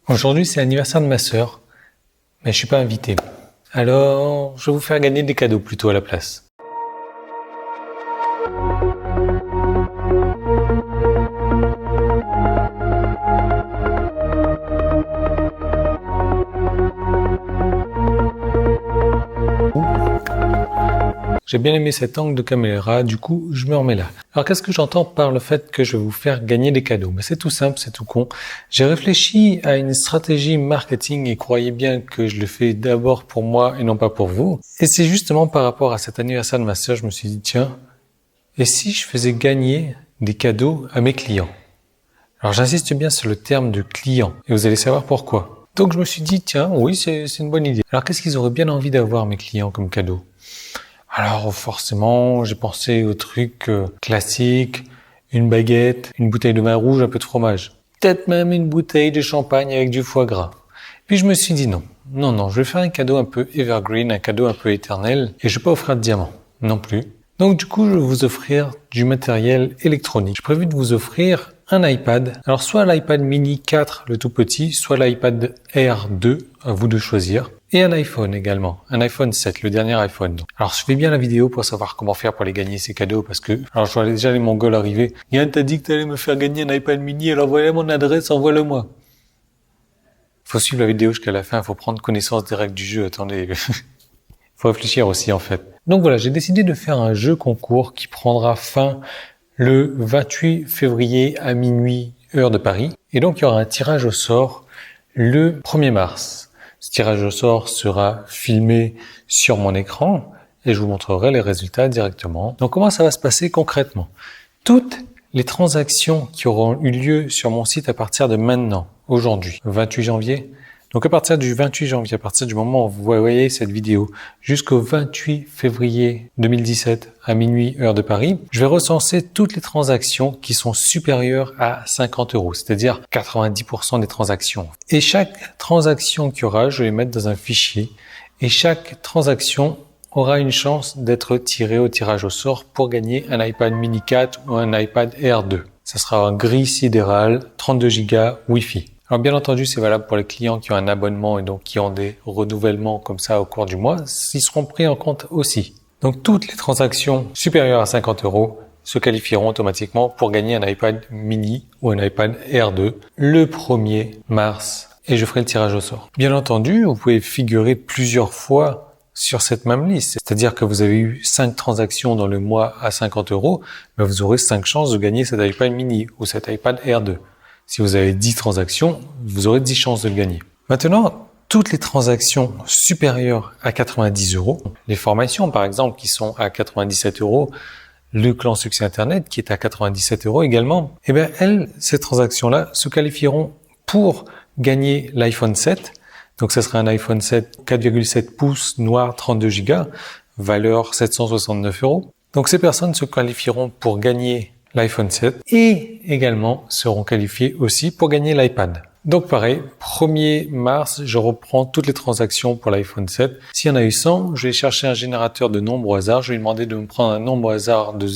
Aujourd'hui, c'est l'anniversaire de ma sœur, mais je suis pas invité. Alors, je vais vous faire gagner des cadeaux plutôt à la place. J'ai bien aimé cet angle de caméra, du coup, je me remets là. Alors, qu'est-ce que j'entends par le fait que je vais vous faire gagner des cadeaux? Mais c'est tout simple, c'est tout con. J'ai réfléchi à une stratégie marketing et croyez bien que je le fais d'abord pour moi et non pas pour vous. Et c'est justement par rapport à cet anniversaire de ma sœur, je me suis dit, tiens, et si je faisais gagner des cadeaux à mes clients? Alors, j'insiste bien sur le terme de client et vous allez savoir pourquoi. Donc, je me suis dit, tiens, oui, c'est une bonne idée. Alors, qu'est-ce qu'ils auraient bien envie d'avoir, mes clients, comme cadeau? Alors forcément, j'ai pensé au truc classique, une baguette, une bouteille de vin rouge, un peu de fromage. Peut-être même une bouteille de champagne avec du foie gras. Puis je me suis dit non, je vais faire un cadeau un peu evergreen, un cadeau un peu éternel, et je vais pas offrir de diamants, non plus. Donc du coup, je vais vous offrir du matériel électronique. J'ai prévu de vous offrir un iPad. Alors soit l'iPad mini 4, le tout petit, soit l'iPad Air 2, à vous de choisir. Et un iPhone également, un iPhone 7, le dernier iPhone. Alors je fais bien la vidéo pour savoir comment faire pour les gagner ces cadeaux parce que, alors je vois déjà les Mongols arriver. Yann, t'as dit que t'allais me faire gagner un iPad mini, alors voilà mon adresse, envoie-le-moi. Faut suivre la vidéo jusqu'à la fin, faut prendre connaissance des règles du jeu, attendez. Faut réfléchir aussi en fait. Donc voilà, j'ai décidé de faire un jeu concours qui prendra fin le 28 février à minuit, heure de Paris. Et donc il y aura un tirage au sort le 1er mars. Ce tirage au sort sera filmé sur mon écran et je vous montrerai les résultats directement. Donc comment ça va se passer concrètement? Toutes les transactions qui auront eu lieu sur mon site à partir de maintenant, aujourd'hui, 28 janvier, donc à partir du 28 janvier, à partir du moment où vous voyez cette vidéo, jusqu'au 28 février 2017 à minuit heure de Paris, je vais recenser toutes les transactions qui sont supérieures à 50 €, c'est-à-dire 90% des transactions. Et chaque transaction qu'il y aura, je vais mettre dans un fichier et chaque transaction aura une chance d'être tirée au tirage au sort pour gagner un iPad mini 4 ou un iPad Air 2. Ça sera un gris sidéral, 32 Go Wi-Fi. Alors bien entendu, c'est valable pour les clients qui ont un abonnement et donc qui ont des renouvellements comme ça au cours du mois. Ils seront pris en compte aussi. Donc toutes les transactions supérieures à 50 € se qualifieront automatiquement pour gagner un iPad mini ou un iPad Air 2 le 1er mars et je ferai le tirage au sort. Bien entendu, vous pouvez figurer plusieurs fois sur cette même liste. C'est-à-dire que vous avez eu 5 transactions dans le mois à 50 €, mais vous aurez 5 chances de gagner cet iPad mini ou cet iPad Air 2. Si vous avez 10 transactions, vous aurez 10 chances de le gagner. Maintenant, toutes les transactions supérieures à 90 €, les formations par exemple qui sont à 97 €, le clan succès internet qui est à 97 € également, eh bien ces transactions-là se qualifieront pour gagner l'iPhone 7. Donc ça sera un iPhone 7 4,7 pouces noir 32 Go, valeur 769 €. Donc ces personnes se qualifieront pour gagner l'iPhone 7 et également seront qualifiés aussi pour gagner l'iPad. Donc pareil, 1er mars, je reprends toutes les transactions pour l'iPhone 7. S'il y en a eu 100, je vais chercher un générateur de nombres au hasard. Je vais lui demander de me prendre un nombre au hasard de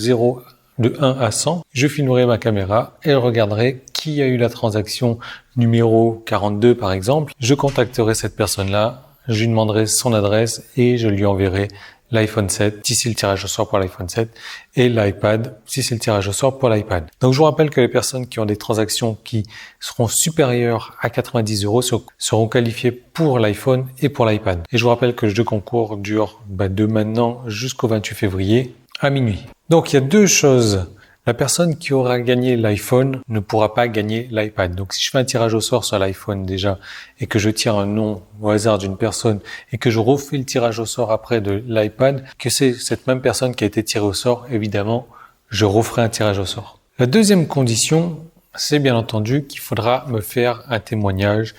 1 à 100. Je filmerai ma caméra et je regarderai qui a eu la transaction numéro 42 par exemple. Je contacterai cette personne-là, je lui demanderai son adresse et je lui enverrai l'iPhone 7, si c'est le tirage au sort pour l'iPhone 7, et l'iPad, si c'est le tirage au sort pour l'iPad. Donc je vous rappelle que les personnes qui ont des transactions qui seront supérieures à 90 € seront qualifiées pour l'iPhone et pour l'iPad. Et je vous rappelle que le jeu concours dure de maintenant jusqu'au 28 février à minuit. Donc il y a deux choses. La personne qui aura gagné l'iPhone ne pourra pas gagner l'iPad. Donc si je fais un tirage au sort sur l'iPhone déjà et que je tire un nom au hasard d'une personne et que je refais le tirage au sort après de l'iPad, que c'est cette même personne qui a été tirée au sort, évidemment, je referai un tirage au sort. La deuxième condition, c'est bien entendu qu'il faudra me faire un témoignage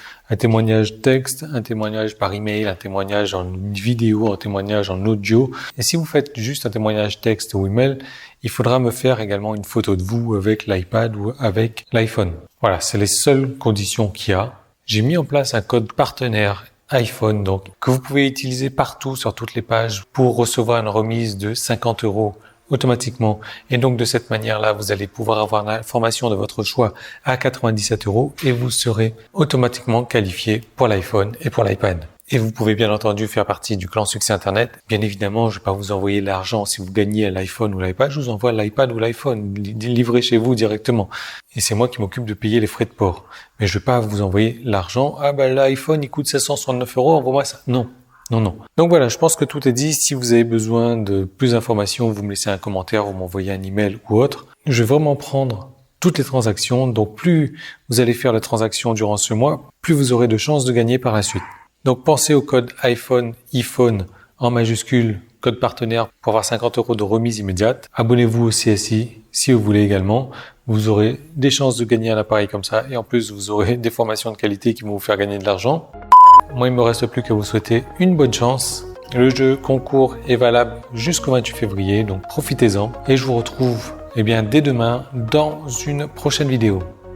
texte, un témoignage par email, un témoignage en vidéo, un témoignage en audio. Et si vous faites juste un témoignage texte ou email, il faudra me faire également une photo de vous avec l'iPad ou avec l'iPhone. Voilà, c'est les seules conditions qu'il y a. J'ai mis en place un code partenaire iPhone, donc, que vous pouvez utiliser partout sur toutes les pages pour recevoir une remise de 50 € automatiquement. Et donc de cette manière-là, vous allez pouvoir avoir l'information de votre choix à 97 € et vous serez automatiquement qualifié pour l'iPhone et pour l'iPad. Et vous pouvez bien entendu faire partie du clan Succès Internet. Bien évidemment, je ne vais pas vous envoyer l'argent si vous gagnez l'iPhone ou l'iPad. Je vous envoie l'iPad ou l'iPhone livré chez vous directement. Et c'est moi qui m'occupe de payer les frais de port. Mais je ne vais pas vous envoyer l'argent. Ah ben l'iPhone il coûte 769 €, envoie-moi ça. Non. Donc voilà, je pense que tout est dit. Si vous avez besoin de plus d'informations, vous me laissez un commentaire, vous m'envoyez un email ou autre. Je vais vraiment prendre toutes les transactions. Donc plus vous allez faire les transactions durant ce mois, plus vous aurez de chances de gagner par la suite. Donc pensez au code iPhone en majuscule, code partenaire pour avoir 50 € de remise immédiate. Abonnez-vous au CSI si vous voulez également. Vous aurez des chances de gagner un appareil comme ça et en plus vous aurez des formations de qualité qui vont vous faire gagner de l'argent. Moi, il me reste plus qu'à vous souhaiter une bonne chance. Le jeu concours est valable jusqu'au 28 février, donc profitez-en et je vous retrouve dès demain dans une prochaine vidéo.